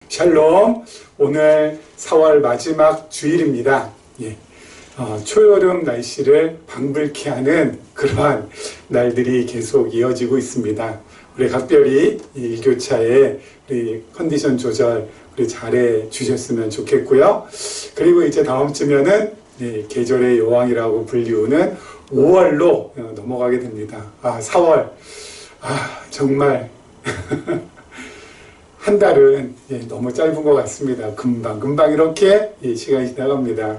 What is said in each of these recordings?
샬롬. 오늘 4월 마지막 주일입니다. 초여름 날씨를 방불케 하는 그러한 날들이 계속 이어지고 있습니다. 우리 각별히 일교차에 우리 컨디션 조절 우리 잘해 주셨으면 좋겠고요. 그리고 이제 다음 주면은 계절의 여왕이라고 불리우는 5월로 넘어가게 됩니다. 4월. 정말 한 달은 너무 짧은 것 같습니다. 금방 이렇게 시간이 지나갑니다.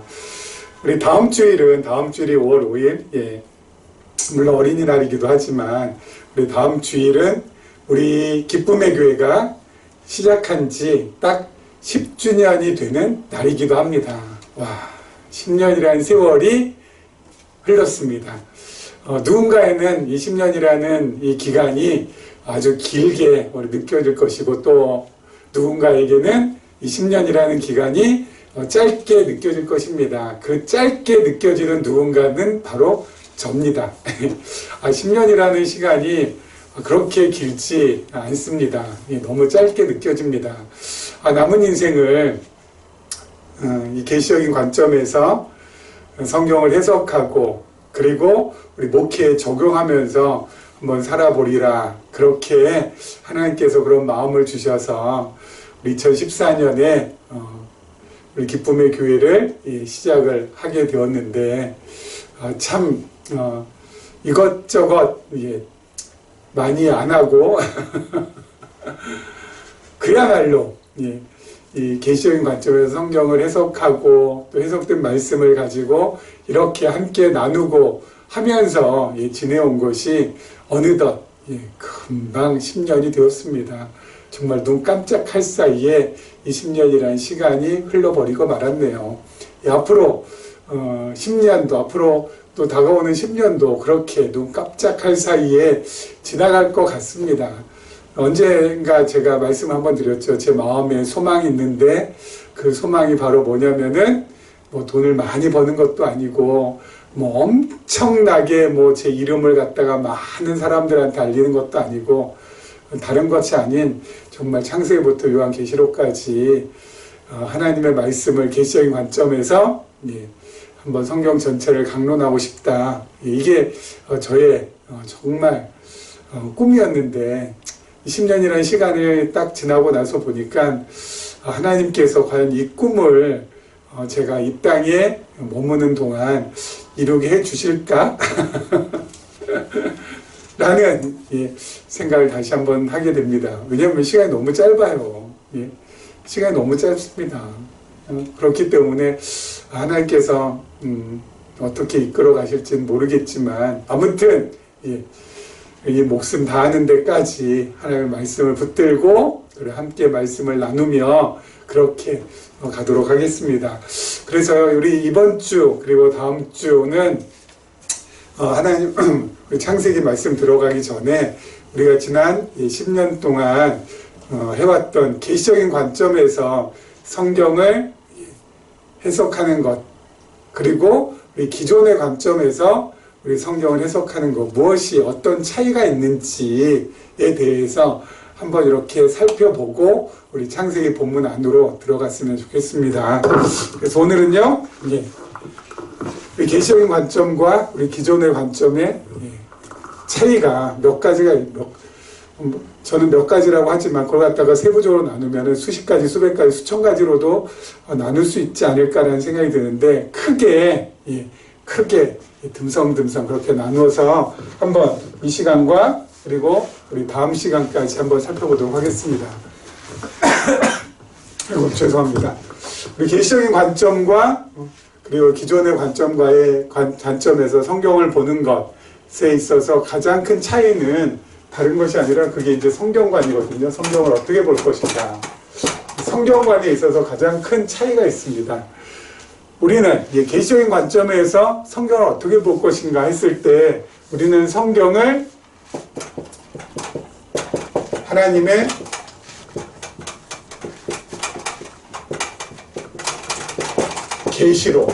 우리 다음 주일이 5월 5일. 물론 어린이날이기도 하지만 우리 다음 주일은 우리 기쁨의 교회가 시작한 지 딱 10주년이 되는 날이기도 합니다. 10년이라는 세월이 흘렀습니다. 누군가에는 이 10년이라는 이 기간이 아주 길게 느껴질 것이고, 또 누군가에게는 이 10년이라는 기간이 짧게 느껴질 것입니다. 그 짧게 느껴지는 누군가는 바로 접니다. 10년이라는 시간이 그렇게 길지 않습니다. 너무 짧게 느껴집니다. 남은 인생을 이 계시적인 관점에서 성경을 해석하고, 그리고 우리 목회에 적용하면서 한번 살아보리라. 그렇게 하나님께서 그런 마음을 주셔서 2014년에 우리 기쁨의 교회를 시작을 하게 되었는데, 참 이것저것 많이 안 하고 그야말로 이 계시적인 관점에서 성경을 해석하고 또 해석된 말씀을 가지고 이렇게 함께 나누고 하면서 지내온 것이 어느덧 금방 10년이 되었습니다. 정말 눈 깜짝할 사이에 이 10년이라는 시간이 흘러버리고 말았네요. 앞으로 10년도, 앞으로 또 다가오는 10년도 그렇게 눈 깜짝할 사이에 지나갈 것 같습니다. 언젠가 제가 말씀 한번 드렸죠. 제 마음에 소망이 있는데 그 소망이 바로 뭐냐면은 돈을 많이 버는 것도 아니고 엄청나게 제 이름을 갖다가 많은 사람들한테 알리는 것도 아니고, 다른 것이 아닌 정말 창세기부터 요한계시록까지 하나님의 말씀을 계시적인 관점에서 한번 성경 전체를 강론하고 싶다. 이게 저의 정말 꿈이었는데 20년이라는 시간을 딱 지나고 나서 보니까 하나님께서 과연 이 꿈을 제가 이 땅에 머무는 동안 이루게 해 주실까? 라는 생각을 다시 한번 하게 됩니다. 왜냐하면 시간이 너무 짧아요. 시간이 너무 짧습니다. 그렇기 때문에 하나님께서 어떻게 이끌어 가실지는 모르겠지만, 아무튼 이 목숨 다하는 데까지 하나님의 말씀을 붙들고 함께 말씀을 나누며 그렇게 가도록 하겠습니다. 그래서 우리 이번 주 그리고 다음 주는 하나님 창세기 말씀 들어가기 전에 우리가 지난 10년 동안 해왔던 계시적인 관점에서 성경을 해석하는 것, 그리고 우리 기존의 관점에서 우리 성경을 해석하는 것, 무엇이 어떤 차이가 있는지에 대해서 한번 이렇게 살펴보고 우리 창세기 본문 안으로 들어갔으면 좋겠습니다. 그래서 오늘은요, 우리 계시적인 관점과 우리 기존의 관점의 차이가 몇 가지가, 저는 몇 가지라고 하지만 그걸 갖다가 세부적으로 나누면 수십 가지, 수백 가지, 수천 가지로도 나눌 수 있지 않을까라는 생각이 드는데, 크게 듬성듬성 그렇게 나누어서 한번 이 시간과 그리고 우리 다음 시간까지 한번 살펴보도록 하겠습니다. 죄송합니다. 우리 계시적인 관점과 그리고 기존의 관점과의 관점에서 성경을 보는 것에 있어서 가장 큰 차이는 다른 것이 아니라 그게 이제 성경관이거든요. 성경을 어떻게 볼 것인가. 성경관에 있어서 가장 큰 차이가 있습니다. 우리는 계시적인 관점에서 성경을 어떻게 볼 것인가 했을 때, 우리는 성경을 하나님의 계시로,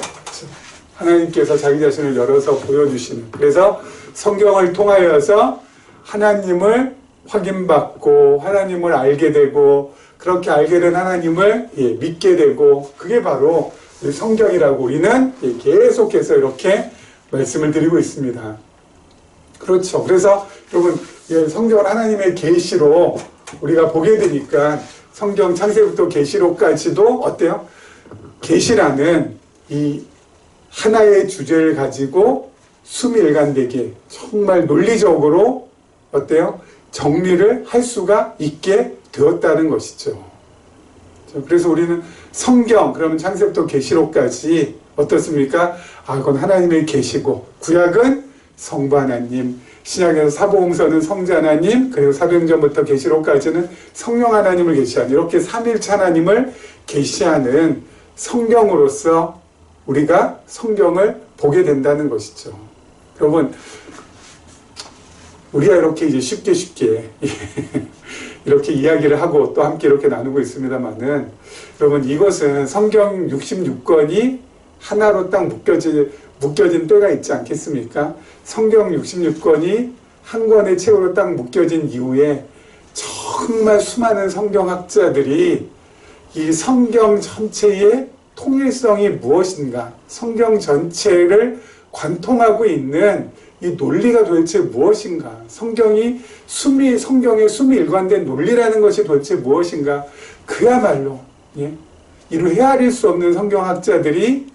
하나님께서 자기 자신을 열어서 보여주시는, 그래서 성경을 통하여서 하나님을 확인받고 하나님을 알게 되고 그렇게 알게 된 하나님을 믿게 되고, 그게 바로 성경이라고 우리는 계속해서 이렇게 말씀을 드리고 있습니다. 그렇죠. 그래서 여러분, 성경은 하나님의 계시로 우리가 보게 되니까 성경 창세부터 계시록까지도 어때요? 계시라는 이 하나의 주제를 가지고 수미일관되게 정말 논리적으로 어때요? 정리를 할 수가 있게 되었다는 것이죠. 그래서 우리는 성경, 그러면 창세부터 계시록까지 어떻습니까? 그건 하나님의 계시고, 구약은 성부 하나님, 신약에서 사복음서는 성자 하나님, 그리고 사도행전부터 계시록까지는 성령 하나님을 계시하는, 이렇게 삼일체 하나님을 계시하는 성경으로서 우리가 성경을 보게 된다는 것이죠. 여러분, 우리가 이렇게 이제 쉽게 이렇게 이야기를 하고 또 함께 이렇게 나누고 있습니다만은, 여러분, 이것은 성경 66권이 하나로 딱 묶여진 때가 있지 않겠습니까? 성경 66권이 한 권의 책으로 딱 묶여진 이후에 정말 수많은 성경학자들이 이 성경 전체의 통일성이 무엇인가, 성경 전체를 관통하고 있는 이 논리가 도대체 무엇인가, 성경의 수미일관된 논리라는 것이 도대체 무엇인가, 그야말로 이루 헤아릴 수 없는 성경학자들이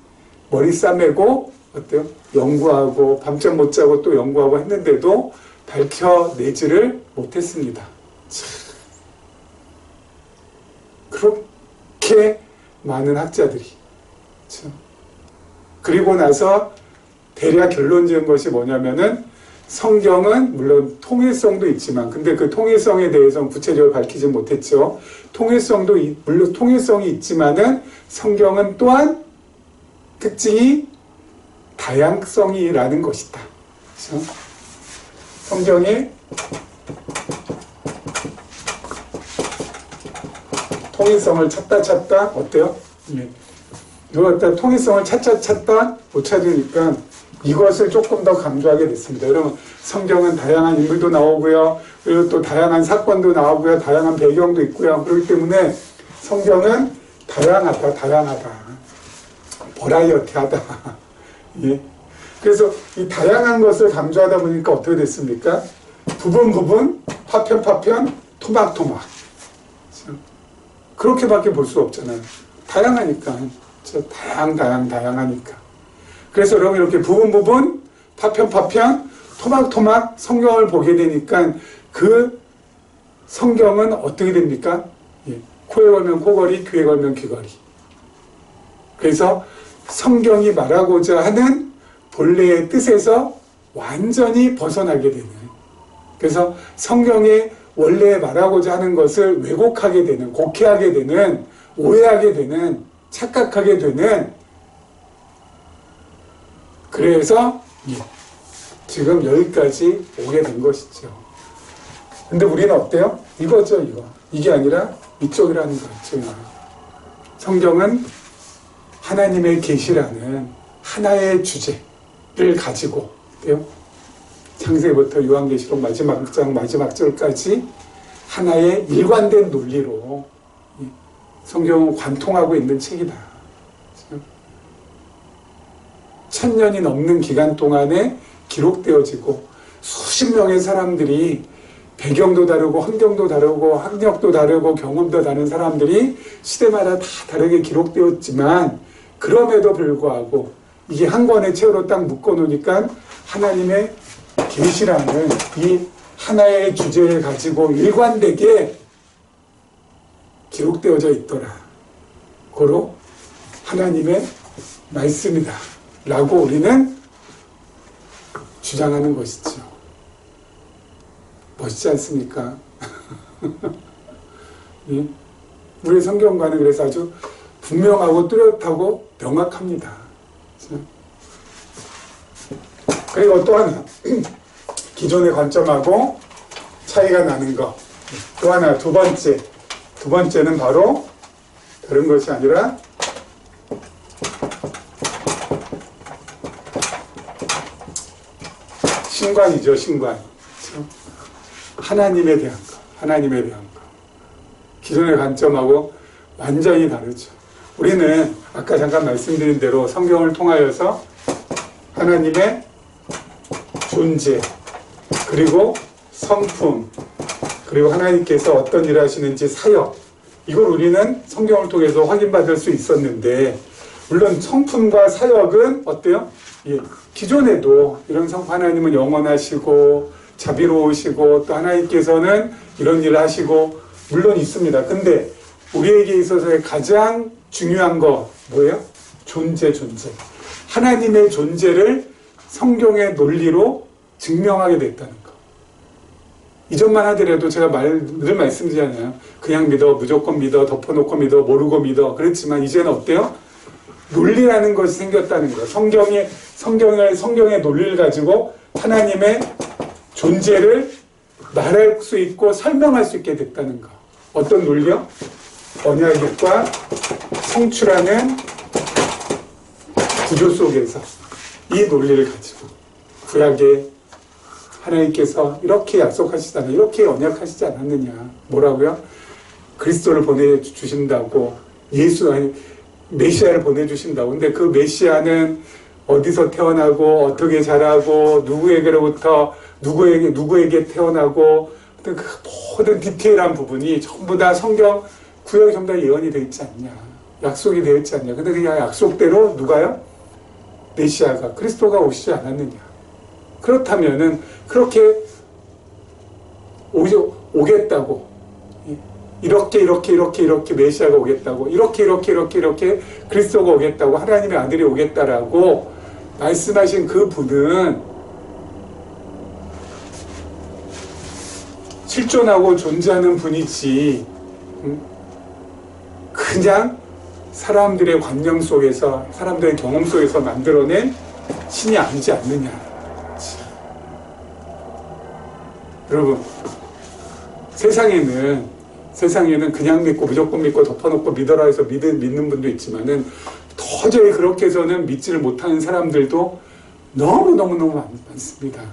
머리 싸매고 어때요? 연구하고 밤잠 못 자고 또 연구하고 했는데도 밝혀내지를 못했습니다. 참. 그렇게 많은 학자들이. 참. 그리고 나서 대략 결론 지은 것이 뭐냐면은, 성경은 물론 통일성도 있지만, 근데 그 통일성에 대해서는 구체적으로 밝히지 못했죠. 물론 통일성이 있지만은 성경은 또한 특징이 다양성이라는 것이다. 그렇죠? 성경의 통일성을 찾다 어때요? 이걸 갖다 통일성을 찾다 못 찾으니까 이것을 조금 더 강조하게 됐습니다. 여러분, 성경은 다양한 인물도 나오고요, 그리고 또 다양한 사건도 나오고요, 다양한 배경도 있고요. 그렇기 때문에 성경은 다양하다. 버라이어티하다. 예. 그래서 이 다양한 것을 강조하다 보니까 어떻게 됐습니까? 부분, 파편, 토막. 그렇게밖에 볼 수 없잖아요. 다양하니까. 다양하니까. 그래서 여러분, 이렇게 부분, 파편, 토막 성경을 보게 되니까 그 성경은 어떻게 됩니까? 코에 걸면 코걸이, 귀에 걸면 귀걸이. 그래서 성경이 말하고자 하는 본래의 뜻에서 완전히 벗어나게 되는, 그래서 성경이 원래 말하고자 하는 것을 왜곡하게 되는, 곡해하게 되는, 오해하게 되는, 착각하게 되는, 그래서 지금 여기까지 오게 된 것이죠. 근데 우리는 어때요? 이거죠, 이거. 이게 아니라 이쪽이라는 거죠. 성경은 하나님의 계시라는 하나의 주제를 가지고, 창세부터 요한계시록 마지막 장 마지막 절까지 하나의 일관된 논리로 성경은 관통하고 있는 책이다. 1000년이 넘는 기간 동안에 기록되어지고, 수십 명의 사람들이, 배경도 다르고 환경도 다르고 학력도 다르고 경험도 다른 사람들이 시대마다 다 다르게 기록되었지만, 그럼에도 불구하고 이게 한 권의 책으로 딱 묶어놓으니까 하나님의 계시라는 이 하나의 주제를 가지고 일관되게 기록되어져 있더라. 고로 하나님의 말씀이다 라고 우리는 주장하는 것이죠. 멋있지 않습니까? 예? 우리 성경과는 그래서 아주 분명하고 뚜렷하고 명확합니다. 그리고 또 하나, 기존의 관점하고 차이가 나는 것. 또 하나, 두 번째는 바로 다른 것이 아니라 신관이죠, 신관. 하나님에 대한 것. 기존의 관점하고 완전히 다르죠. 우리는 아까 잠깐 말씀드린 대로 성경을 통하여서 하나님의 존재, 그리고 성품, 그리고 하나님께서 어떤 일을 하시는지 사역, 이걸 우리는 성경을 통해서 확인받을 수 있었는데, 물론 성품과 사역은 어때요? 예, 기존에도 이런 하나님은 영원하시고 자비로우시고 또 하나님께서는 이런 일을 하시고 물론 있습니다. 근데 우리에게 있어서의 가장 중요한 거 뭐예요? 존재. 하나님의 존재를 성경의 논리로 증명하게 됐다는 거. 이전만 하더라도 제가 늘 말씀드리잖아요. 그냥 믿어, 무조건 믿어, 덮어놓고 믿어, 모르고 믿어. 그렇지만 이제는 어때요? 논리라는 것이 생겼다는 거예요. 성경의 논리를 가지고 하나님의 존재를 말할 수 있고 설명할 수 있게 됐다는 거. 어떤 논리요? 언약과 성취라는 구조 속에서 이 논리를 가지고 구약에 하나님께서 이렇게 약속하시잖아요. 이렇게 언약하시지 않았느냐. 뭐라고요? 그리스도를 보내주신다고, 메시아를 보내주신다고. 근데 그 메시아는 어디서 태어나고 어떻게 자라고 누구에게로부터 누구에게 태어나고 그 모든 디테일한 부분이 전부 다 성경 구약에 전부 다 예언이 되어 있지 않냐, 약속이 되어 있지 않냐. 근데 그냥 약속대로 누가요? 메시아가, 그리스도가 오시지 않았느냐. 그렇다면은 그렇게 오겠다고, 이렇게 메시아가 오겠다고, 이렇게 그리스도가 오겠다고, 하나님의 아들이 오겠다라고 말씀하신 그 분은 실존하고 존재하는 분이지 그냥 사람들의 관념 속에서, 사람들의 경험 속에서 만들어낸 신이 아니지 않느냐. 여러분, 세상에는 그냥 믿고 무조건 믿고 덮어놓고 믿어라 해서 믿는 분도 있지만은 도저히 그렇게 해서는 믿지를 못하는 사람들도 너무 많습니다.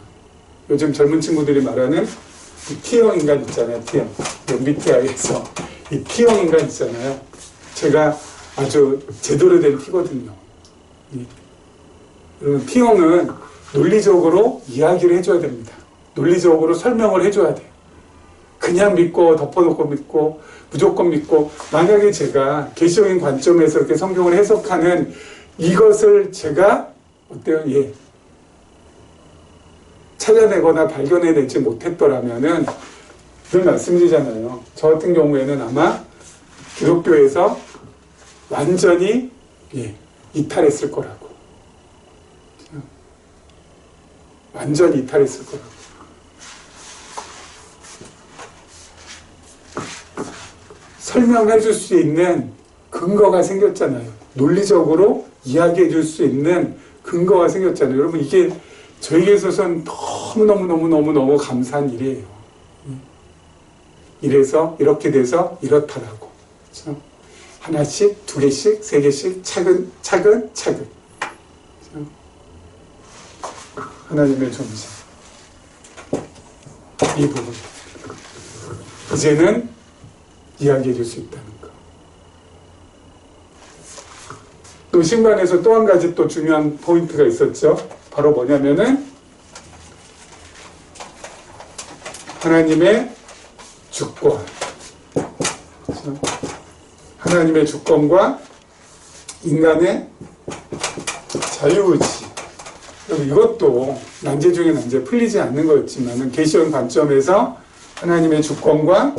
요즘 젊은 친구들이 말하는 이 T형 인간 있잖아요. T형. MBTI에서 이 T형 인간 있잖아요. 제가 아주 제대로 된 T거든요. 여러분, T형은 논리적으로 이야기를 해줘야 됩니다. 논리적으로 설명을 해줘야 돼요. 그냥 믿고 덮어놓고 믿고 무조건 믿고, 만약에 제가 계시적인 관점에서 이렇게 성경을 해석하는 이것을 제가 어때요? 찾아내거나 발견해내지 못했더라면은 늘 말씀드리잖아요. 저 같은 경우에는 아마 기독교에서 완전히 이탈했을 거라고. 완전히 이탈했을 거라고. 설명해 줄 수 있는 근거가 생겼잖아요. 논리적으로 이야기해 줄 수 있는 근거가 생겼잖아요. 여러분, 이게 저에게 있어서는 너무 감사한 일이에요. 이래서 이렇게 돼서 이렇다라고. 그렇죠? 하나씩, 두 개씩, 세 개씩 차근. 그렇죠? 하나님의 존재. 이 부분. 이제는 이야기해 줄 수 있다는 거. 또 신간에서 또 한 가지 또 중요한 포인트가 있었죠. 바로 뭐냐면은 하나님의 주권. 그렇죠? 하나님의 주권과 인간의 자유의지. 이것도 난제 중에 난제, 풀리지 않는 거였지만은 계시적 관점에서 하나님의 주권과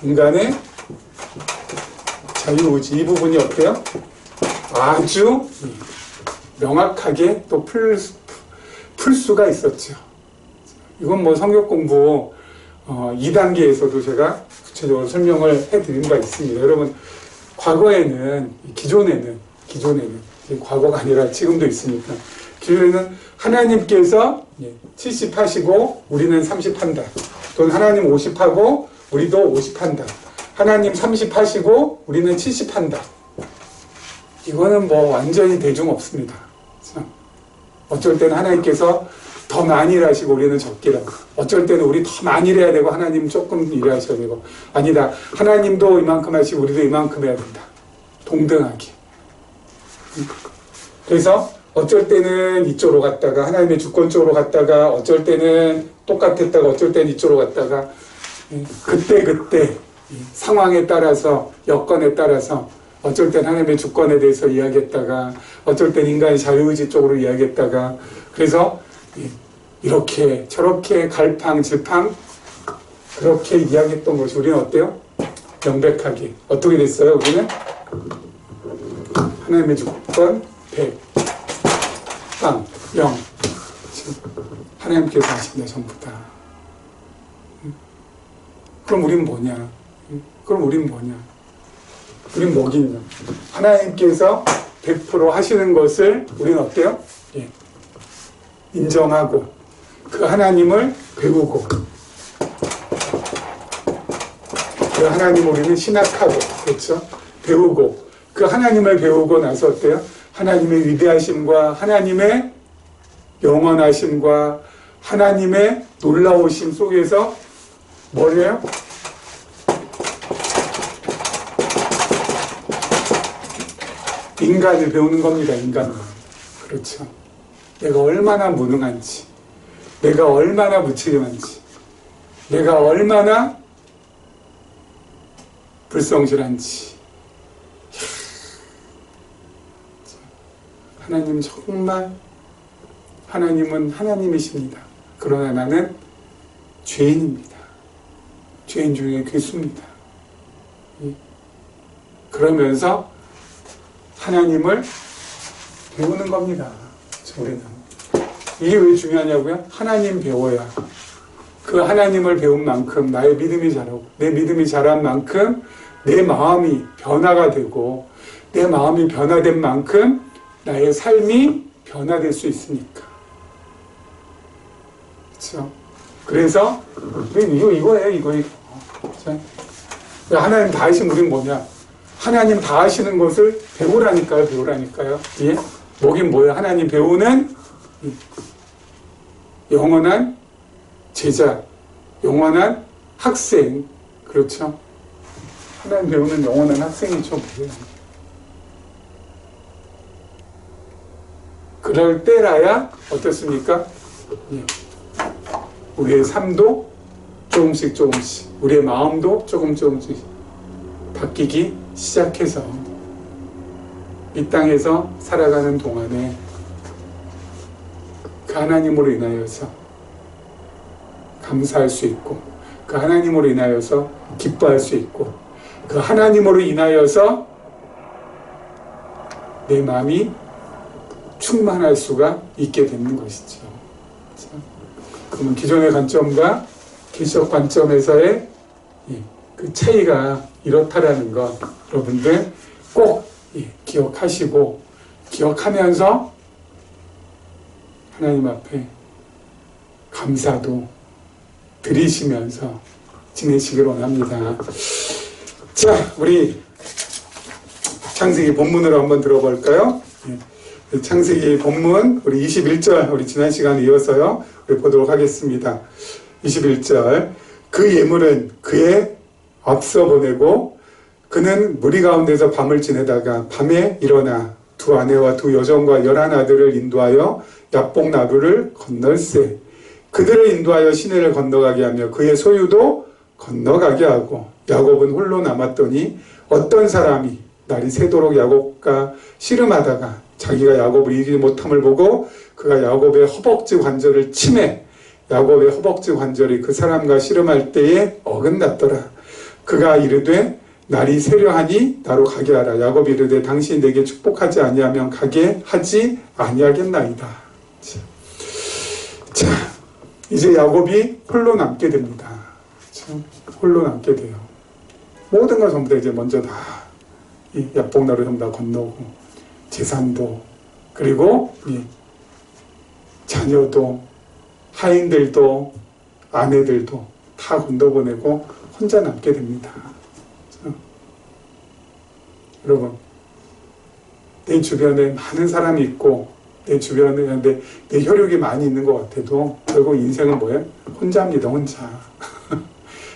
인간의 자유의지, 이 부분이 어때요? 아주 명확하게 또 풀 수가 있었죠. 이건 뭐 성경 공부 2단계에서도 제가 구체적으로 설명을 해드린 바 있습니다. 여러분, 기존에는 과거가 아니라 지금도 있으니까, 기존에는 하나님께서 70 하시고 우리는 30 한다. 또는 하나님 50 하고 우리도 50 한다. 하나님 30 하시고 우리는 70 한다. 이거는 뭐 완전히 대중 없습니다. 어쩔 때는 하나님께서 더 많이 일하시고 우리는 적게 일하고, 어쩔 때는 우리 더 많이 일해야 되고 하나님 조금 일하셔야 되고, 아니다, 하나님도 이만큼 하시고 우리도 이만큼 해야 된다. 동등하게. 그래서 어쩔 때는 이쪽으로 갔다가 하나님의 주권 쪽으로 갔다가, 어쩔 때는 똑같았다가 어쩔 때는 이쪽으로 갔다가, 그때 상황에 따라서, 여건에 따라서 어쩔 땐 하나님의 주권에 대해서 이야기했다가, 어쩔 땐 인간의 자유의지 쪽으로 이야기했다가, 그래서 이렇게 저렇게 갈팡질팡 그렇게 이야기했던 것이 우리는 어때요? 명백하게 어떻게 됐어요? 우리는 하나님의 주권 100 빵 0 하나님께서 하신다 전부 다. 그럼 우린 뭐냐? 그럼 우린 뭐냐? 우린 뭐겠냐? 하나님께서 100% 하시는 것을 우리는 어때요? 인정하고 그 하나님을 배우고 그 하나님을 우리는 신학하고, 그렇죠? 배우고 그 하나님을 배우고 나서 어때요? 하나님의 위대하심과 하나님의 영원하심과 하나님의 놀라우심 속에서 뭐래요? 인간을 배우는 겁니다. 인간을. 그렇죠. 내가 얼마나 무능한지, 내가 얼마나 무책임한지, 내가 얼마나 불성실한지. 하나님 정말, 하나님은 하나님이십니다. 그러나 나는 죄인입니다. 죄인 중에 괴수입니다. 그러면서 하나님을 배우는 겁니다. 우리는. 이게 왜 중요하냐고요? 하나님 배워야 그 하나님을 배운 만큼 나의 믿음이 자라고, 내 믿음이 자란 만큼 내 마음이 변화가 되고, 내 마음이 변화된 만큼 나의 삶이 변화될 수 있으니까. 그렇죠? 그래서 이거예요. 하나님 다 하신 우리는 뭐냐? 하나님 다 하시는 것을 배우라니까요. 예? 뭐긴 뭐예요? 하나님 배우는 영원한 제자, 영원한 학생. 그렇죠? 하나님 배우는 영원한 학생이죠. 뭐예요? 그럴 때라야 어떻습니까? 예. 우리의 삶도 조금씩 우리의 마음도 조금씩 바뀌기 시작해서 이 땅에서 살아가는 동안에 그 하나님으로 인하여서 감사할 수 있고, 그 하나님으로 인하여서 기뻐할 수 있고, 그 하나님으로 인하여서 내 마음이 충만할 수가 있게 되는 것이죠. 그러면 기존의 관점과 기적 관점에서의 그 차이가 이렇다라는 것, 여러분들 꼭 기억하시고, 기억하면서 하나님 앞에 감사도 드리시면서 지내시길 원합니다. 자, 우리 창세기 본문으로 한번 들어볼까요? 창세기 본문 우리 21절, 우리 지난 시간에 이어서요 우리 보도록 하겠습니다. 21절, 그 예물은 그의 앞서 보내고 그는 무리 가운데서 밤을 지내다가 밤에 일어나 두 아내와 두 여종과 11아들을 인도하여 야복 나루를 건널세. 그들을 인도하여 시내를 건너가게 하며 그의 소유도 건너가게 하고, 야곱은 홀로 남았더니 어떤 사람이 날이 새도록 야곱과 씨름하다가 자기가 야곱을 이기지 못함을 보고 그가 야곱의 허벅지 관절을 치매 야곱의 허벅지 관절이 그 사람과 씨름할 때에 어긋났더라. 그가 이르되 날이 새려하니 나로 가게 하라. 야곱이 이르되 당신이 내게 축복하지 아니하면 가게 하지 아니하겠나이다. 자, 이제 야곱이 홀로 남게 됩니다. 홀로 남게 돼요. 모든 걸 전부 다 이제 먼저 다 이 야복나루 전부 다 건너고, 재산도, 그리고 자녀도, 하인들도, 아내들도 다 건너보내고 혼자 남게 됩니다. 여러분, 내 주변에 많은 사람이 있고 내 주변에 내 혈육이 많이 있는 것 같아도 결국 인생은 뭐예요? 혼자입니다. 혼자.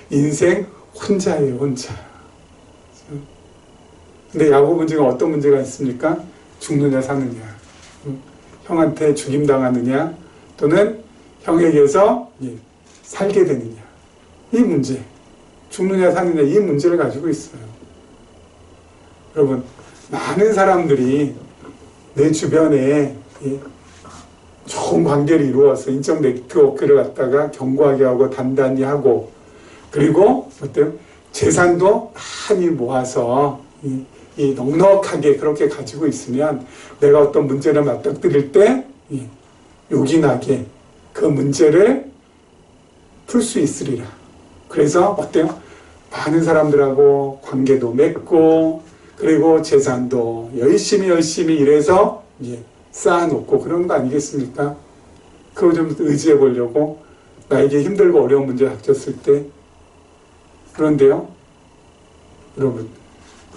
인생 혼자예요. 혼자. 근데 야곱은 지금 어떤 문제가 있습니까? 죽느냐 사느냐, 형한테 죽임당하느냐 또는 형에게서 살게 되느냐, 이 문제, 죽느냐 사느냐, 이 문제를 가지고 있어요. 여러분, 많은 사람들이 내 주변에 좋은 관계를 이루어서 인적 네트워크를 갖다가 견고하게 하고 단단히 하고, 그리고 어때요? 재산도 많이 모아서 이 넉넉하게 그렇게 가지고 있으면 내가 어떤 문제를 맞닥뜨릴 때 요긴하게 그 문제를 풀 수 있으리라. 그래서 어때요? 많은 사람들하고 관계도 맺고, 그리고 재산도 열심히 일해서 쌓아놓고 그런 거 아니겠습니까? 그거 좀 의지해 보려고, 나에게 힘들고 어려운 문제 닥쳤을 때. 그런데요, 여러분,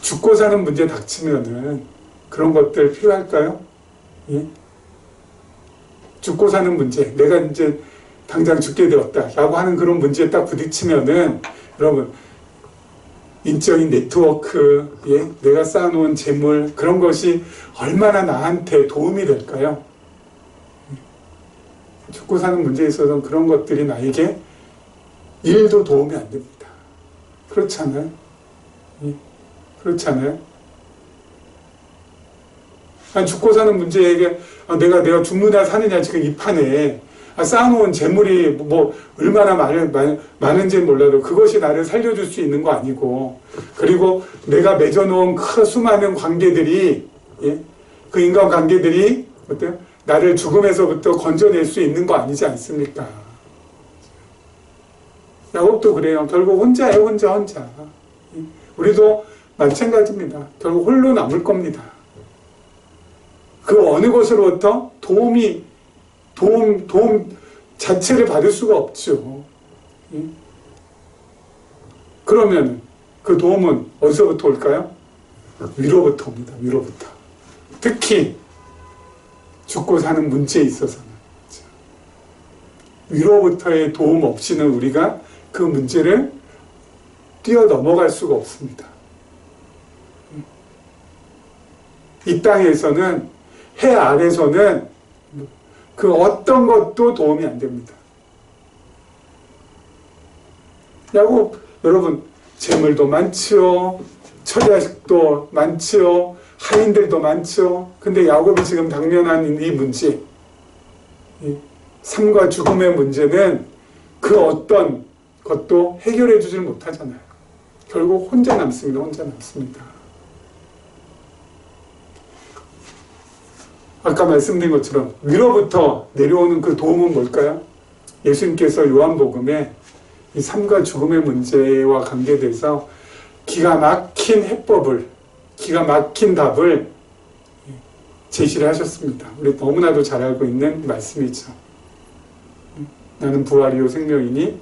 죽고 사는 문제 닥치면은 그런 것들 필요할까요? 예? 죽고 사는 문제, 내가 이제 당장 죽게 되었다라고 하는 그런 문제에 딱 부딪히면은, 여러분, 인적인 네트워크, 내가 쌓아놓은 재물, 그런 것이 얼마나 나한테 도움이 될까요? 죽고 사는 문제에 있어서는 그런 것들이 나에게 일도 도움이 안 됩니다. 그렇잖아요? 그렇잖아요? 죽고 사는 문제에게 내가 죽느냐 사느냐 지금 이 판에 쌓아놓은 재물이 뭐 얼마나 많은지는 몰라도 그것이 나를 살려줄 수 있는 거 아니고, 그리고 내가 맺어놓은 그 수많은 관계들이, 그 인간관계들이 어때요? 나를 죽음에서부터 건져낼 수 있는 거 아니지 않습니까? 야곱도 그래요. 결국 혼자예요. 혼자. 우리도 마찬가지입니다. 결국 홀로 남을 겁니다. 그 어느 것으로부터 도움 자체를 받을 수가 없죠. 그러면 그 도움은 어디서부터 올까요? 위로부터 옵니다. 위로부터. 특히 죽고 사는 문제에 있어서는 위로부터의 도움 없이는 우리가 그 문제를 뛰어넘어갈 수가 없습니다. 이 땅에서는, 해 아래서는 그 어떤 것도 도움이 안 됩니다. 야곱, 여러분, 재물도 많지요, 처자식도 많지요, 하인들도 많지요. 근데 야곱이 지금 당면한 이 문제, 삶과 죽음의 문제는 그 어떤 것도 해결해 주질 못하잖아요. 결국 혼자 남습니다. 혼자 남습니다. 아까 말씀드린 것처럼 위로부터 내려오는 그 도움은 뭘까요? 예수님께서 요한복음에 이 삶과 죽음의 문제와 관계돼서 기가 막힌 해법을, 기가 막힌 답을 제시를 하셨습니다. 우리 너무나도 잘 알고 있는 말씀이죠. 나는 부활이요 생명이니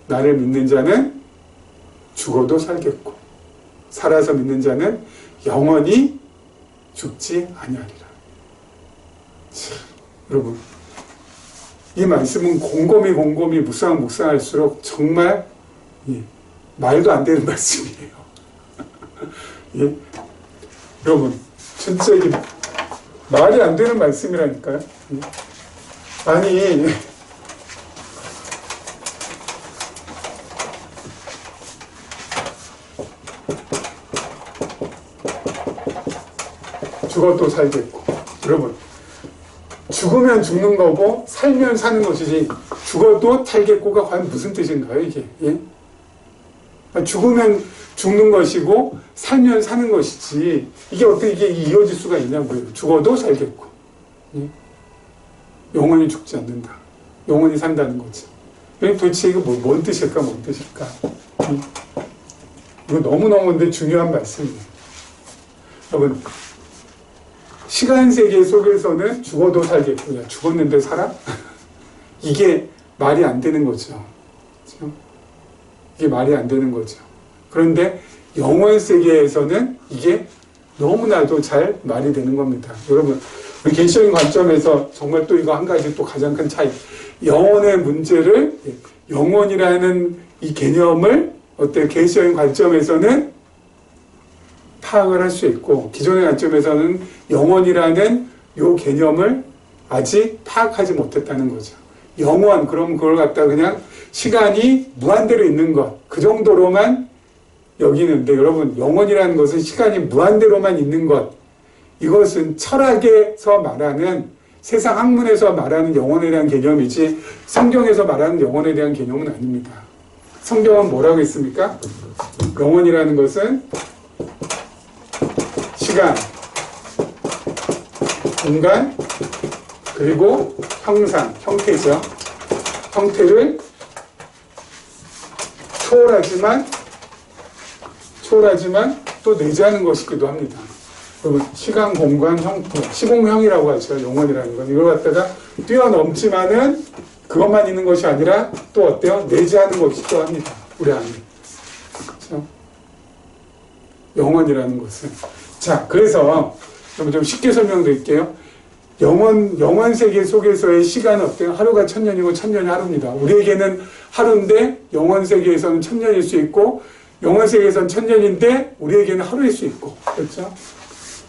나를 믿는 자는 죽어도 살겠고 살아서 믿는 자는 영원히 죽지 아니하리라. 여러분, 이 말씀은 곰곰이 묵상할수록 정말 말도 안 되는 말씀이에요. 여러분, 진짜 이게 말이 안 되는 말씀이라니까요. 아니, 죽어도 살겠고, 여러분, 죽으면 죽는 거고 살면 사는 것이지 죽어도 살겠고가 과연 무슨 뜻인가요, 이게? 죽으면 죽는 것이고 살면 사는 것이지 이게 어떻게 이게 이어질 수가 있냐고요. 죽어도 살겠고, 영원히 죽지 않는다, 영원히 산다는 거지. 도대체 이거 뭔 뜻일까? 이거 너무너무 근데 중요한 말씀이에요. 여러분, 시간 세계 속에서는 죽어도 살겠고, 야, 죽었는데 살아? 이게 말이 안 되는 거죠. 그렇죠? 이게 말이 안 되는 거죠. 그런데 영원 세계에서는 이게 너무나도 잘 말이 되는 겁니다. 여러분, 우리 계시적인 관점에서 정말 또 이거 한 가지 또 가장 큰 차이. 영혼의 문제를, 영혼이라는 이 개념을 어때 계시적인 관점에서는 파악을 할 수 있고, 기존의 관점에서는 영혼이라는 이 개념을 아직 파악하지 못했다는 거죠. 영원, 그럼 그걸 갖다 그냥 시간이 무한대로 있는 것, 그 정도로만 여기는데, 여러분, 영원이라는 것은 시간이 무한대로만 있는 것, 이것은 철학에서 말하는, 세상 학문에서 말하는 영혼에 대한 개념이지 성경에서 말하는 영혼에 대한 개념은 아닙니다. 성경은 뭐라고 했습니까? 영혼이라는 것은 시간, 공간, 그리고 형상, 형태죠. 형태를 초월하지만 또 내재하는 것이기도 합니다. 그리고 시간, 공간, 형태, 시공형이라고 하죠. 영혼이라는 건. 이걸 갖다가 뛰어넘지만은 그것만 있는 것이 아니라 또 어때요? 내재하는 것이기도 합니다. 우리 안에. 그렇죠? 영혼이라는 것은. 자, 그래서 좀 쉽게 설명드릴게요. 영원 세계 속에서의 시간은 어때요? 하루가 1000년이고 1000년이 하루입니다. 우리에게는 하루인데 영원 세계에서는 1000년일 수 있고, 영원 세계에서는 1000년인데 우리에게는 하루일 수 있고. 그렇죠?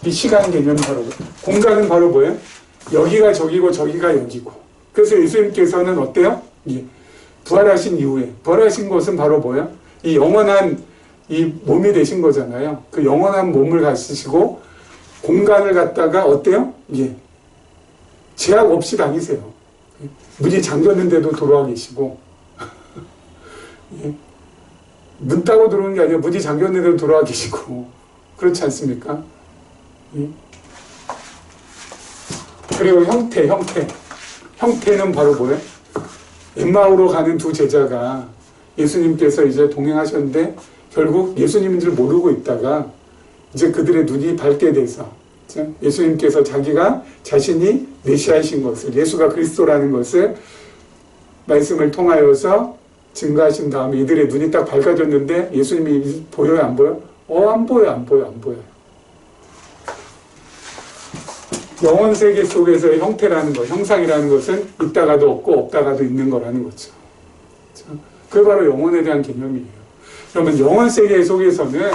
이 시간 개념이 바로, 공간은 바로 뭐예요? 여기가 저기고 저기가 여기고. 그래서 예수님께서는 어때요? 부활하신 이후에, 부활하신 것은 바로 뭐예요? 이 영원한 이 몸이 되신 거잖아요. 그 영원한 몸을 가지시고 공간을 갖다가 어때요? 제약 없이 다니세요. 문이 잠겼는데도 돌아와 계시고, 문 따고 들어오는 게 아니라 문이 잠겼는데도 돌아와 계시고, 그렇지 않습니까? 그리고 형태는 바로 뭐예요? 엠마오로 가는 두 제자가 예수님께서 이제 동행하셨는데 결국 예수님인 줄 모르고 있다가 이제 그들의 눈이 밝게 돼서 예수님께서 자신이 메시아이신 것을, 예수가 그리스도라는 것을 말씀을 통하여서 증거하신 다음에 이들의 눈이 딱 밝아졌는데 예수님이 보여요, 안 보여? 안 보여요. 영원 세계 속에서의 형태라는 것, 형상이라는 것은 있다가도 없고 없다가도 있는 거라는 거죠. 그게 바로 영혼에 대한 개념이에요. 그러면 영원 세계 속에서는,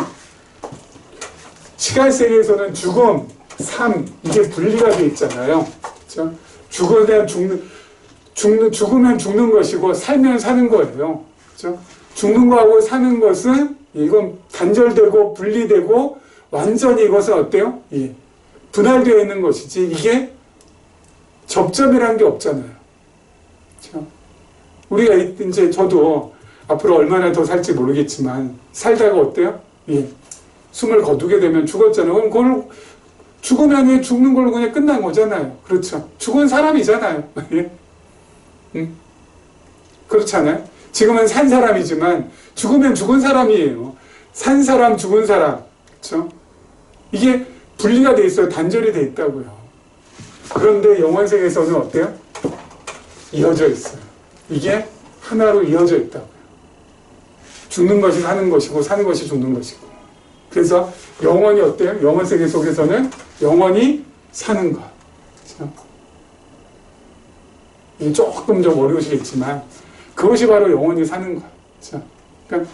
시간 세계에서는 죽음, 삶, 이게 분리가 되어 있잖아요. 그렇죠? 죽으면 죽는 것이고 살면 사는 거예요. 그렇죠? 죽는 거하고 사는 것은 이건 단절되고 분리되고 완전히 이것은 어때요? 분할되어 있는 것이지 이게 접점이라는 게 없잖아요. 그렇죠? 우리가 이제 저도 앞으로 얼마나 더 살지 모르겠지만 살다가 어때요? 숨을 거두게 되면 죽었잖아요. 그럼 그걸 죽으면 죽는 걸로 그냥 끝난 거잖아요. 그렇죠? 죽은 사람이잖아요. 그렇잖아요. 지금은 산 사람이지만 죽으면 죽은 사람이에요. 산 사람, 죽은 사람. 그렇죠? 이게 분리가 돼 있어요. 단절이 돼 있다고요. 그런데 영원 세계에서는 어때요? 이어져 있어요. 이게 하나로 이어져 있다고요. 죽는 것이 사는 것이고 사는 것이 죽는 것이고. 그래서 영원이 어때요? 영원 세계 속에서는 영원히 사는 것. 그렇죠? 이게 조금 좀 어려우시겠지만 그것이 바로 영원히 사는 것. 그렇죠? 그러니까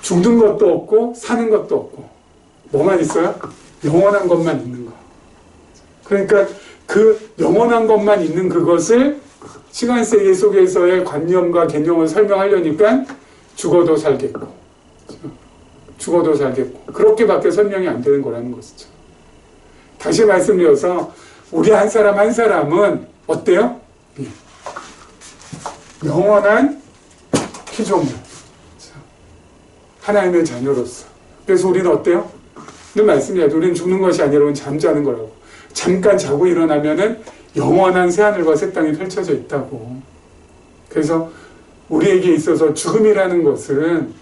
죽는 것도 없고 사는 것도 없고 뭐만 있어요? 영원한 것만 있는 거. 그러니까 그 영원한 것만 있는 그것을 시간 세계 속에서의 관념과 개념을 설명하려니까 죽어도 살겠고, 죽어도 살겠고, 그렇게밖에 설명이 안 되는 거라는 것이죠. 다시 말씀드려서 우리 한 사람 한 사람은 어때요? 영원한 피조물, 하나님의 자녀로서. 그래서 우리는 어때요? 늘 말씀드려요. 우리는 죽는 것이 아니라 우리는 잠자는 거라고. 잠깐 자고 일어나면은 영원한 새하늘과 새 땅이 펼쳐져 있다고. 그래서 우리에게 있어서 죽음이라는 것은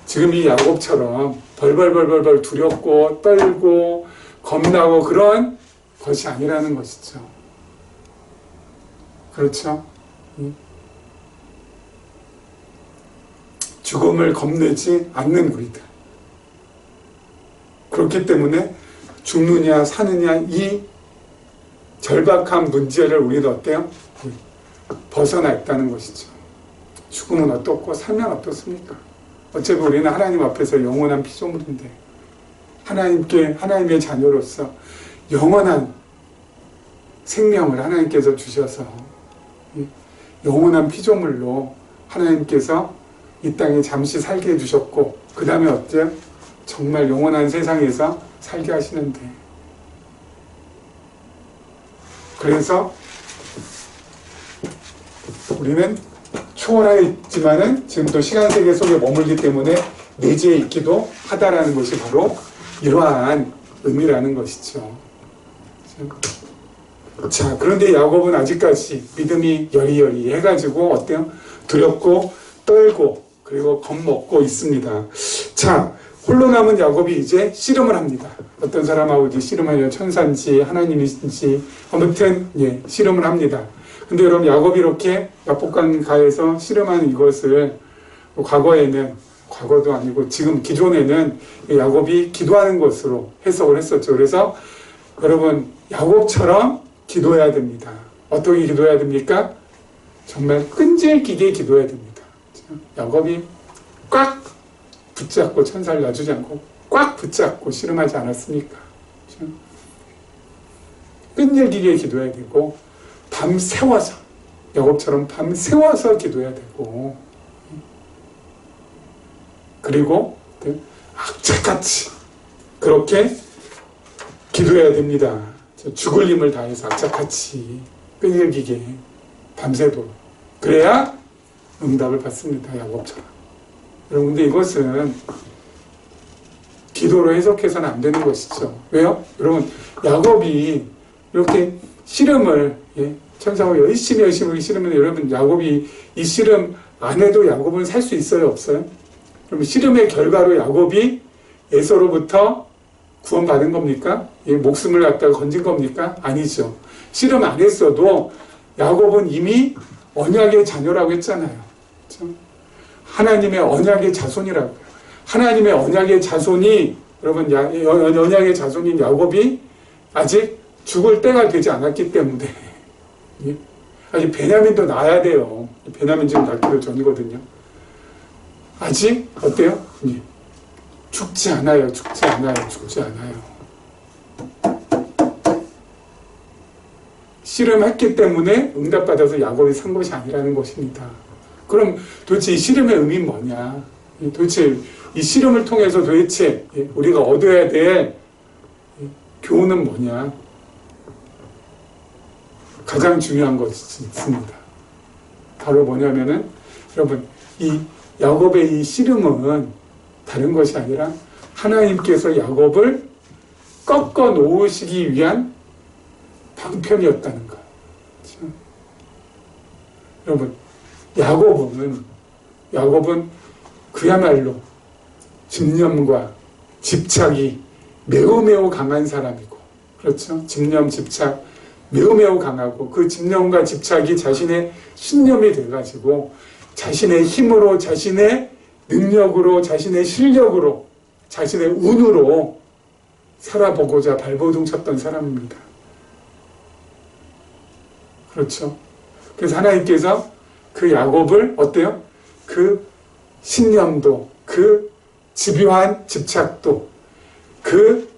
지금 이 야곱처럼 벌벌벌벌 두렵고 떨고 겁나고 그런 것이 아니라는 것이죠. 그렇죠? 죽음을 겁내지 않는 우리들. 그렇기 때문에 죽느냐 사느냐 이 절박한 문제를 우리는 어때요? 벗어나 있다는 것이죠. 죽음은 어떻고 살면 어떻습니까? 어차피 우리는 하나님 앞에서 영원한 피조물인데 하나님의 자녀로서 영원한 생명을 하나님께서 주셔서 영원한 피조물로 하나님께서 이 땅에 잠시 살게 해주셨고 그 다음에 어때요? 정말 영원한 세상에서 살게 하시는데 그래서 우리는 초월하여 있지만은 지금도 시간세계 속에 머물기 때문에 내재해 있기도 하다라는 것이 바로 이러한 의미라는 것이죠. 자, 그런데 야곱은 아직까지 믿음이 여리여리 해가지고 어때요? 두렵고 떨고 그리고 겁먹고 있습니다. 자, 홀로 남은 야곱이 이제 씨름을 합니다. 어떤 사람하고 이제 씨름하여 천사인지 하나님이신지 아무튼 씨름을 합니다. 근데 여러분 야곱이 이렇게 야복강가에서 씨름하는 이것을 과거도 아니고 지금 기존에는 야곱이 기도하는 것으로 해석을 했었죠. 그래서 여러분 야곱처럼 기도해야 됩니다. 어떻게 기도해야 됩니까? 정말 끈질기게 기도해야 됩니다. 야곱이 꽉 붙잡고 천사를 놔주지 않고 꽉 붙잡고 씨름하지 않았습니까? 끈질기게 기도해야 되고 밤새워서 야곱처럼 밤새워서 기도해야 되고 그리고 악착같이 그렇게 기도해야 됩니다. 죽을 힘을 다해서 악착같이 끈질기게 밤새도록 그래야 응답을 받습니다. 야곱처럼. 여러분 근데 이것은 기도로 해석해서는 안 되는 것이죠. 왜요? 여러분 야곱이 이렇게 씨름을 천사와 열심히 씨름은 여러분 야곱이 이 씨름 안 해도 야곱은 살 수 있어요? 없어요? 그럼 씨름의 결과로 야곱이 에서로부터 구원받은 겁니까? 목숨을 갖다가 건진 겁니까? 아니죠. 씨름 안 했어도 야곱은 이미 언약의 자녀라고 했잖아요. 그렇죠? 하나님의 언약의 자손이라고요. 하나님의 언약의 자손이 여러분 언약의 자손인 야곱이 아직 죽을 때가 되지 않았기 때문에 아직 베냐민도 낳아야 돼요. 베냐민 지금 낳기도 전이거든요. 아직 어때요? 죽지 않아요. 씨름했기 때문에 응답받아서 야곱이 산 것이 아니라는 것입니다. 그럼 도대체 이 씨름의 의미는 뭐냐? 도대체 이 씨름을 통해서 도대체 우리가 얻어야 될 교훈은 뭐냐? 가장 중요한 것이 있습니다. 바로 뭐냐면은 여러분 이 야곱의 이 씨름은 다른 것이 아니라 하나님께서 야곱을 꺾어 놓으시기 위한 방편이었다는 것. 그렇죠? 여러분 야곱은 그야말로 집념과 집착이 매우 강한 사람이고 그렇죠? 집념, 집착 매우 강하고 그 집념과 집착이 자신의 신념이 돼가지고 자신의 힘으로 자신의 능력으로 자신의 실력으로 자신의 운으로 살아보고자 발버둥 쳤던 사람입니다. 그렇죠? 그래서 하나님께서 그 야곱을 어때요? 그 신념도 그 집요한 집착도 그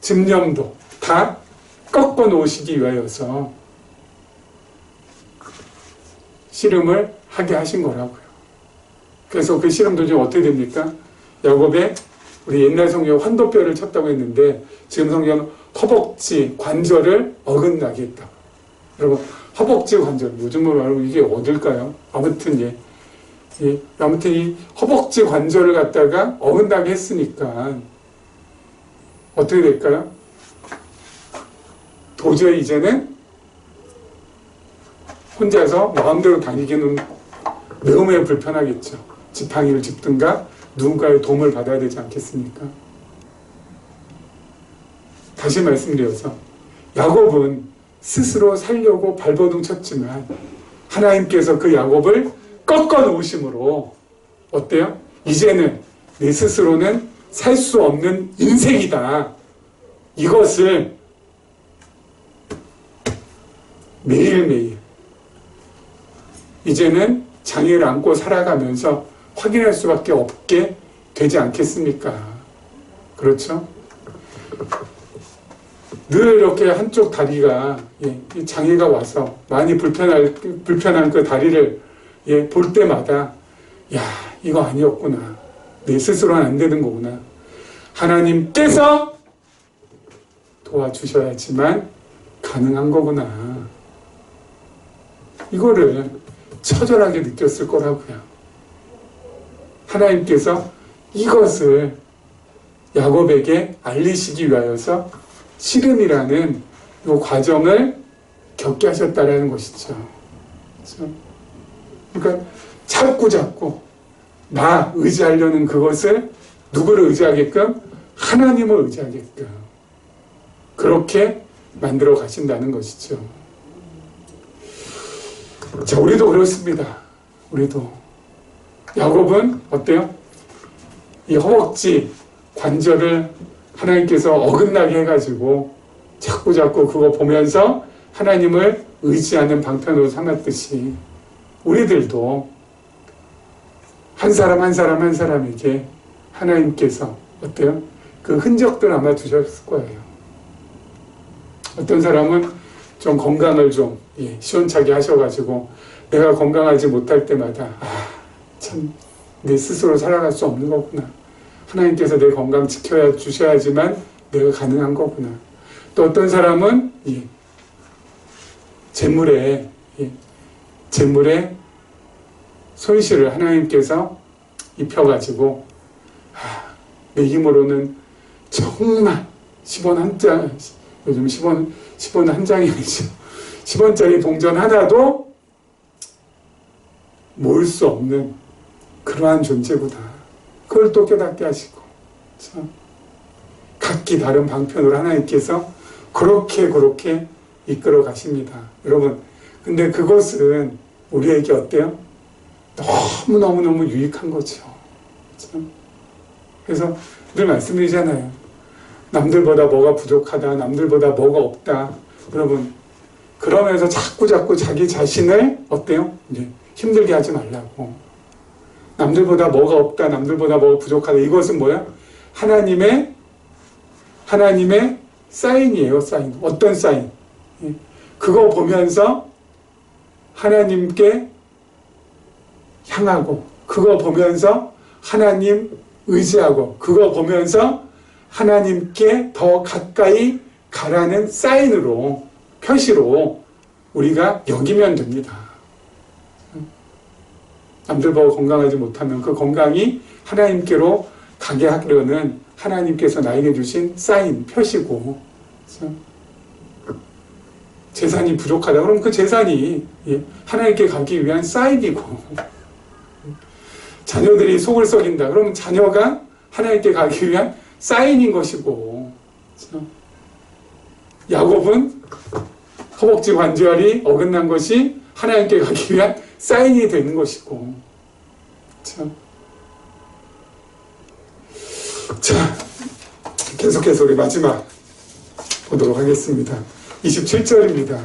집념도 다 꺾어 놓으시기 위하여서 씨름을 하게 하신 거라고요. 그래서 그 씨름도 지금 어떻게 됩니까? 야곱의 우리 옛날 성경 환도뼈를 쳤다고 했는데 지금 성경은 허벅지 관절을 어긋나게 했다. 여러분 허벅지 관절 요즘으로 말하고 이게 어딜까요? 아무튼 아무튼 이 허벅지 관절을 갖다가 어긋나게 했으니까 어떻게 될까요? 도저히 이제는 혼자서 마음대로 다니기는 매우 불편하겠죠. 지팡이를 짚든가 누군가의 도움을 받아야 되지 않겠습니까? 다시 말씀드려서 야곱은 스스로 살려고 발버둥 쳤지만 하나님께서 그 야곱을 꺾어 놓으심으로 어때요? 이제는 내 스스로는 살 수 없는 인생이다. 이것을 매일매일 이제는 장애를 안고 살아가면서 확인할 수밖에 없게 되지 않겠습니까? 그렇죠? 늘 이렇게 한쪽 다리가 장애가 와서 많이 불편한 그 다리를 볼 때마다 야, 이거 아니었구나. 내 스스로는 안 되는 거구나. 하나님께서 도와주셔야지만 가능한 거구나. 이거를 처절하게 느꼈을 거라고요. 하나님께서 이것을 야곱에게 알리시기 위하여서 씨름이라는 이 과정을 겪게 하셨다라는 것이죠. 그러니까 자꾸 나 의지하려는 그것을 누구를 의지하게끔? 하나님을 의지하게끔 그렇게 만들어 가신다는 것이죠. 자, 우리도 그렇습니다. 우리도 야곱은 어때요? 이 허벅지 관절을 하나님께서 어긋나게 해가지고 자꾸 그거 보면서 하나님을 의지하는 방편으로 삼았듯이 우리들도 한 사람에게 하나님께서 어때요? 그 흔적들 아마 두셨을 거예요. 어떤 사람은 좀 건강을 좀 시원찮게 하셔가지고 내가 건강하지 못할 때마다 참 내 스스로 살아갈 수 없는 거구나. 하나님께서 내 건강 주셔야지만 내가 가능한 거구나. 또 어떤 사람은 재물에 손실을 하나님께서 입혀가지고 내 힘으로는 정말 10원 한 장, 요즘 10원 한 장이 아니죠. 10원짜리 동전 하나도 모을 수 없는 그러한 존재구나. 그걸 또 깨닫게 하시고, 그렇죠? 각기 다른 방편으로 하나님께서 그렇게 이끌어 가십니다. 여러분, 근데 그것은 우리에게 어때요? 너무 유익한 거죠. 그렇죠? 그래서 늘 말씀드리잖아요. 남들보다 뭐가 부족하다, 남들보다 뭐가 없다. 여러분, 그러면서 자꾸 자기 자신을 어때요? 힘들게 하지 말라고. 남들보다 뭐가 없다, 남들보다 뭐가 부족하다. 이것은 뭐야? 하나님의 사인이에요, 사인. 어떤 사인? 그거 보면서 하나님께 향하고, 그거 보면서 하나님 의지하고, 그거 보면서 하나님께 더 가까이 가라는 사인으로, 표시로 우리가 여기면 됩니다. 남들보다 건강하지 못하면 그 건강이 하나님께로 가게 하려는 하나님께서 나에게 주신 사인, 표시고, 그렇죠? 재산이 부족하다 그러면 그 재산이 하나님께 가기 위한 사인이고, 자녀들이 속을 썩인다 그러면 자녀가 하나님께 가기 위한 사인인 것이고, 그렇죠? 야곱은 허벅지 관절이 어긋난 것이 하나님께 가기 위한 사인이 되는 것이고, 그렇죠? 자, 계속해서 우리 마지막 보도록 하겠습니다. 27절입니다.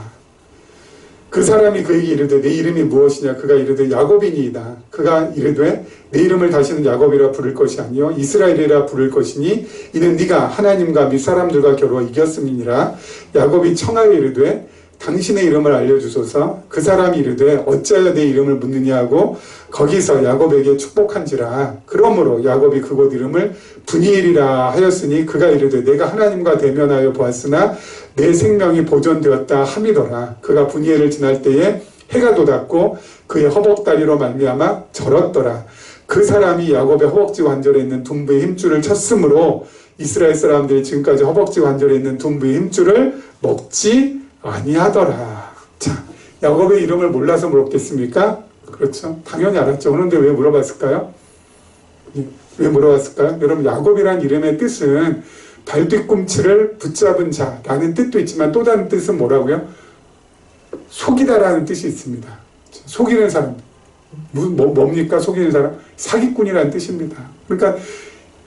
그 사람이 그에게 이르되 내 이름이 무엇이냐? 그가 이르되 야곱이니이다. 그가 이르되 내 이름을 다시는 야곱이라 부를 것이 아니요 이스라엘이라 부를 것이니 이는 네가 하나님과 및 사람들과 겨루어 이겼음이니라. 야곱이 청하여 이르되 당신의 이름을 알려주소서. 그 사람이 이르되 어찌하여 내 이름을 묻느냐 하고 거기서 야곱에게 축복한지라. 그러므로 야곱이 그곳 이름을 브니엘이라 하였으니 그가 이르되 내가 하나님과 대면하여 보았으나 내 생명이 보존되었다 함이더라. 그가 브니엘을 지날 때에 해가 돋았고 그의 허벅다리로 말미암아 절었더라. 그 사람이 야곱의 허벅지 관절에 있는 둔부의 힘줄을 쳤으므로 이스라엘 사람들이 지금까지 허벅지 관절에 있는 둔부의 힘줄을 먹지 아니하더라. 자, 야곱의 이름을 몰라서 물었겠습니까? 그렇죠. 당연히 알았죠. 그런데 왜 물어봤을까요? 왜 물어봤을까요? 여러분, 야곱이란 이름의 뜻은 발뒤꿈치를 붙잡은 자라는 뜻도 있지만 또 다른 뜻은 뭐라고요? 속이다라는 뜻이 있습니다. 속이는 사람. 뭡니까? 속이는 사람? 사기꾼이라는 뜻입니다. 그러니까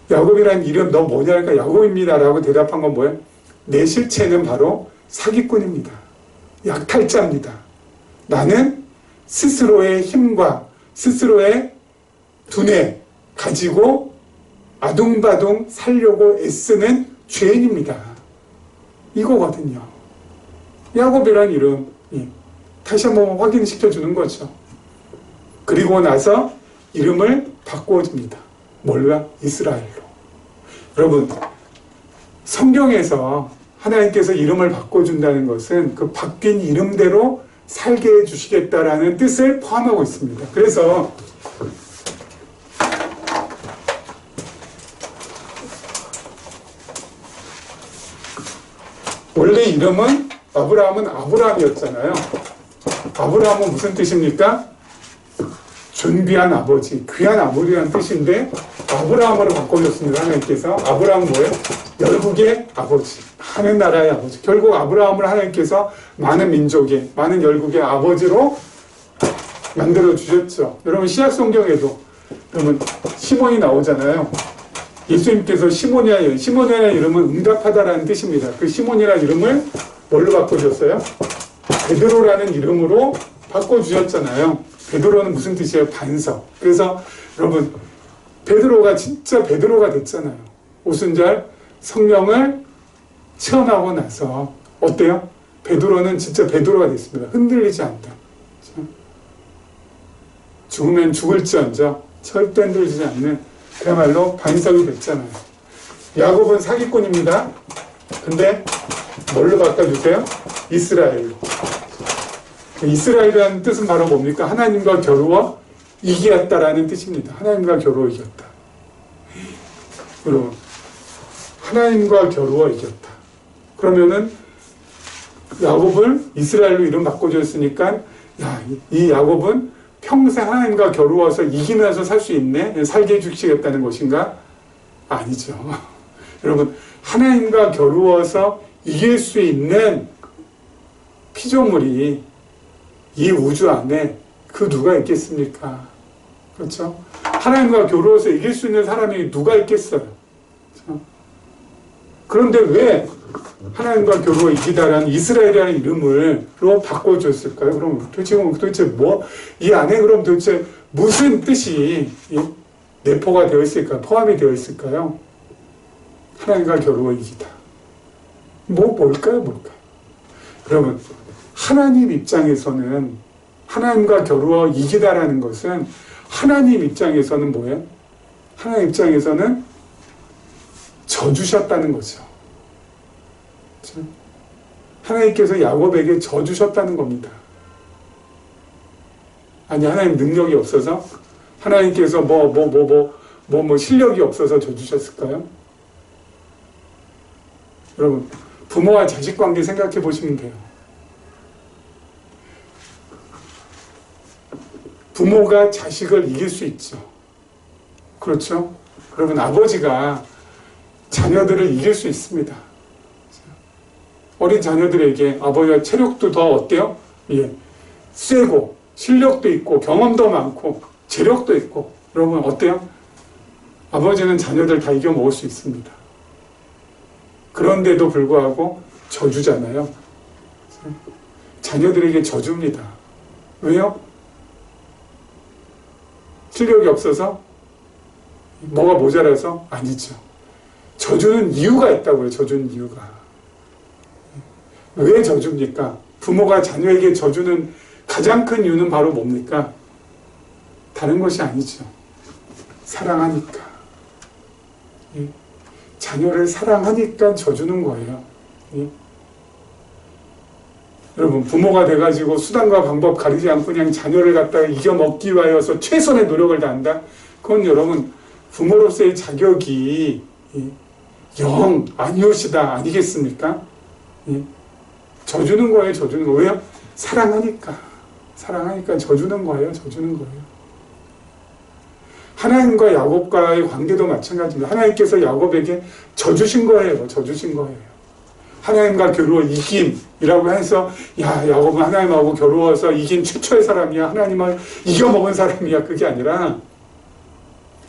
야곱이란 이름 너 뭐냐? 그러니까 야곱입니다라고 대답한 건 뭐예요? 내 실체는 바로 사기꾼입니다. 약탈자입니다. 나는 스스로의 힘과 스스로의 두뇌 가지고 아둥바둥 살려고 애쓰는 죄인입니다. 이거거든요. 야곱이란 이름 다시 한번 확인시켜 주는 거죠. 그리고 나서 이름을 바꿔줍니다. 뭘로? 이스라엘로. 여러분, 성경에서 하나님께서 이름을 바꿔준다는 것은 그 바뀐 이름대로 살게 해주시겠다라는 뜻을 포함하고 있습니다. 그래서 원래 이름은 아브라함은 아브라함이었잖아요. 아브라함은 무슨 뜻입니까? 존귀한 아버지, 귀한 아버지라는 뜻인데 아브라함으로 바꿔줬습니다. 하나님께서. 아브라함은 뭐예요? 열국의 아버지, 많은 나라의 아버지. 결국 아브라함을 하나님께서 많은 민족의, 많은 열국의 아버지로 만들어 주셨죠. 여러분, 신약 성경에도 여러분 시몬이 나오잖아요. 예수님께서 시몬이라는 이름은 응답하다라는 뜻입니다. 그 시몬이라는 이름을 뭘로 바꿔주셨어요? 베드로라는 이름으로 바꿔주셨잖아요. 베드로는 무슨 뜻이에요? 반석. 그래서 여러분, 베드로가 진짜 베드로가 됐잖아요. 오순절 성령을 체험하고 나서 어때요? 베드로는 진짜 베드로가 됐습니다. 흔들리지 않다. 죽으면 죽을지언정 절대 흔들리지 않는 그야말로 반석이 됐잖아요. 야곱은 사기꾼입니다. 근데 뭘로 바꿔주세요? 이스라엘로. 이스라엘이라는 뜻은 바로 뭡니까? 하나님과 겨루어 이기었다라는 뜻입니다. 하나님과 겨루어 이겼다. 여러분, 하나님과 겨루어 이겼다. 그러면은 야곱을 이스라엘로 이름 바꿔줬으니까 이 야곱은 평생 하나님과 겨루어서 이기면서 살 수 있네? 살게 해주시겠다는 것인가? 아니죠. 여러분, 하나님과 겨루어서 이길 수 있는 피조물이 이 우주 안에 그 누가 있겠습니까? 그렇죠? 하나님과 겨루어서 이길 수 있는 사람이 누가 있겠어요? 그렇죠? 그런데 왜 하나님과 겨루어 이기다라는 이스라엘이라는 이름으로 바꿔줬을까요? 그럼 도대체 뭐, 이 안에 그럼 도대체 무슨 뜻이 내포가 되어 있을까요? 포함이 되어 있을까요? 하나님과 겨루어 이기다. 뭘까요? 여러분, 하나님 입장에서는 하나님과 겨루어 이기다라는 것은 하나님 입장에서는 뭐예요? 하나님 입장에서는 져주셨다는 거죠. 그렇죠? 하나님께서 야곱에게 져주셨다는 겁니다. 아니, 하나님 능력이 없어서? 하나님께서 실력이 없어서 져주셨을까요? 여러분, 부모와 자식 관계 생각해 보시면 돼요. 부모가 자식을 이길 수 있죠. 그렇죠? 여러분, 아버지가 자녀들을 이길 수 있습니다. 어린 자녀들에게 아버지가 체력도 더 어때요? 세고, 실력도 있고, 경험도 많고, 재력도 있고, 여러분 어때요? 아버지는 자녀들 다 이겨먹을 수 있습니다. 그런데도 불구하고 져주잖아요. 자녀들에게 져줍니다. 왜요? 실력이 없어서? 뭐가 모자라서? 아니죠. 져주는 이유가 있다고요. 져주는 이유가. 왜 져줍니까? 부모가 자녀에게 져주는 가장 큰 이유는 바로 뭡니까? 다른 것이 아니죠. 사랑하니까. 자녀를 사랑하니까 져주는 거예요. 여러분, 부모가 돼가지고 수단과 방법 가리지 않고 그냥 자녀를 갖다가 이겨먹기 위하여서 최선의 노력을 다한다? 그건 여러분, 부모로서의 자격이 영 아니오시다 아니겠습니까? 져주는 거예요, 져주는 거예요. 왜요? 사랑하니까 져주는 거예요, 져주는 거예요. 하나님과 야곱과의 관계도 마찬가지입니다. 하나님께서 야곱에게 져주신 거예요, 져주신 거예요. 하나님과 겨루어 이김이라고 해서 야곱은 하나님하고 겨루어서 이긴 최초의 사람이야, 하나님을 이겨먹은 사람이야, 그게 아니라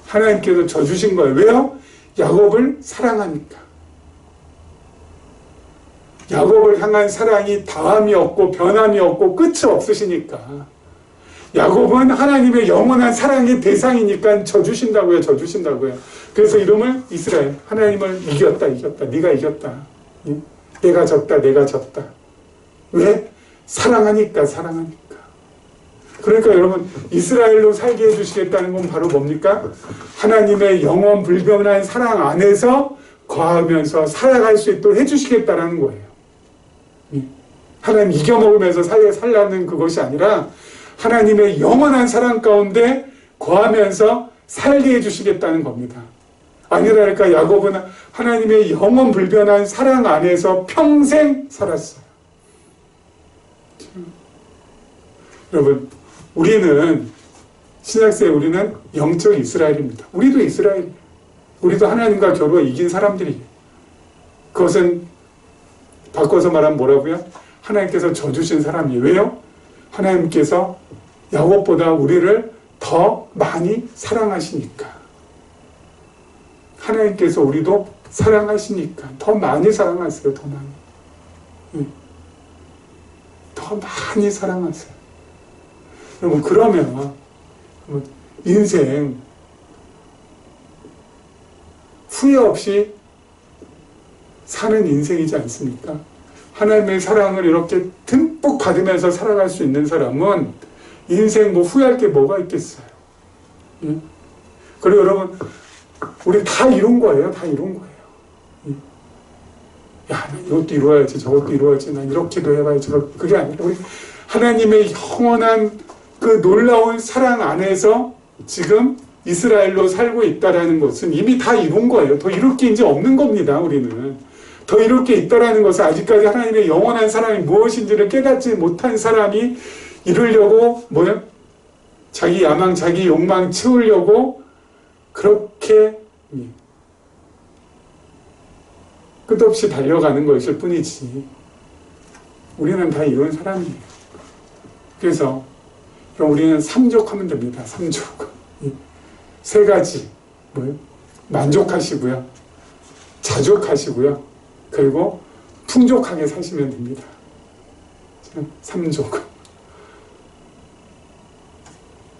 하나님께서 져주신 거예요. 왜요? 야곱을 사랑하니까. 야곱을 향한 사랑이 다함이 없고 변함이 없고 끝이 없으시니까 야곱은 하나님의 영원한 사랑의 대상이니까 져주신다고요. 져주신다고요. 그래서 이름을 이스라엘, 하나님을 이겼다. 네가 이겼다. 내가 졌다. 내가 졌다. 왜? 사랑하니까. 그러니까 여러분, 이스라엘로 살게 해주시겠다는 건 바로 뭡니까? 하나님의 영원 불변한 사랑 안에서 거하면서 살아갈 수 있도록 해주시겠다는 거예요. 하나님 이겨먹으면서 살라는 그것이 아니라 하나님의 영원한 사랑 가운데 거하면서 살게 해주시겠다는 겁니다. 아니라니까 야곱은 하나님의 영원 불변한 사랑 안에서 평생 살았어요. 여러분, 우리는 신약세에 우리는 영적 이스라엘입니다. 우리도 이스라엘, 우리도 하나님과 겨루어 이긴 사람들이에요. 그것은 바꿔서 말하면 뭐라고요? 하나님께서 져주신 사람이에요. 왜요? 하나님께서 야곱보다 우리를 더 많이 사랑하시니까. 하나님께서 우리도 사랑하시니까 더 많이 사랑하세요. 더 많이. 더 많이 사랑하세요. 여러분, 그러면 인생 후회 없이 사는 인생이지 않습니까? 하나님의 사랑을 이렇게 듬뿍 받으면서 살아갈 수 있는 사람은 인생 뭐 후회할 게 뭐가 있겠어요. 예? 그리고 여러분, 우리 다 이룬 거예요. 다 이룬 거예요. 예? 야, 나 이것도 이루어야지, 저것도 이루어야지, 나 이렇게도 해봐야지. 그게 아니라 우리 하나님의 영원한 그 놀라운 사랑 안에서 지금 이스라엘로 살고 있다라는 것은 이미 다 이룬 거예요. 더 이룰 게 이제 없는 겁니다. 우리는. 더 이룰 게 있다라는 것은 아직까지 하나님의 영원한 사랑이 무엇인지를 깨닫지 못한 사람이 이루려고 자기 야망, 자기 욕망 채우려고 그렇게 끝없이 달려가는 것일 뿐이지 우리는 다 이룬 사람이에요. 그래서 우리는 삼족하면 됩니다. 삼족. 세 가지. 만족하시고요. 자족하시고요. 그리고 풍족하게 사시면 됩니다. 삼족.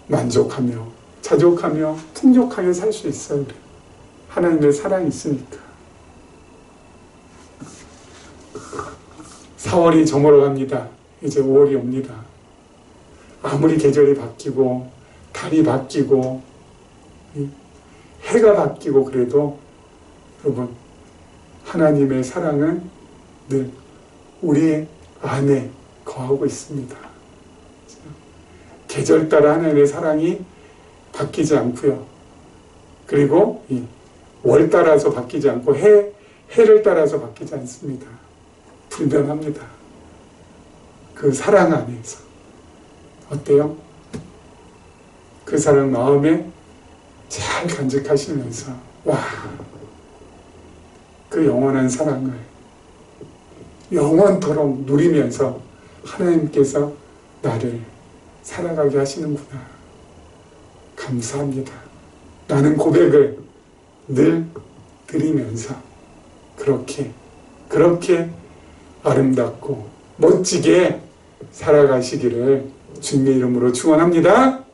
만족하며 자족하며 풍족하게 살 수 있어요. 하나님의 사랑이 있으니까. 4월이 저물어 갑니다. 이제 5월이 옵니다. 아무리 계절이 바뀌고 달이 바뀌고 해가 바뀌고 그래도 여러분, 하나님의 사랑은 늘 우리 안에 거하고 있습니다. 계절 따라 하나님의 사랑이 바뀌지 않고요. 그리고 월 따라서 바뀌지 않고 해를 따라서 바뀌지 않습니다. 불변합니다. 그 사랑 안에서. 어때요? 그 사랑 마음에 잘 간직하시면서 그 영원한 사랑을 영원토록 누리면서 하나님께서 나를 살아가게 하시는구나. 감사합니다. 라는 고백을 늘 드리면서 그렇게 아름답고 멋지게 살아가시기를 주님의 이름으로 축원합니다.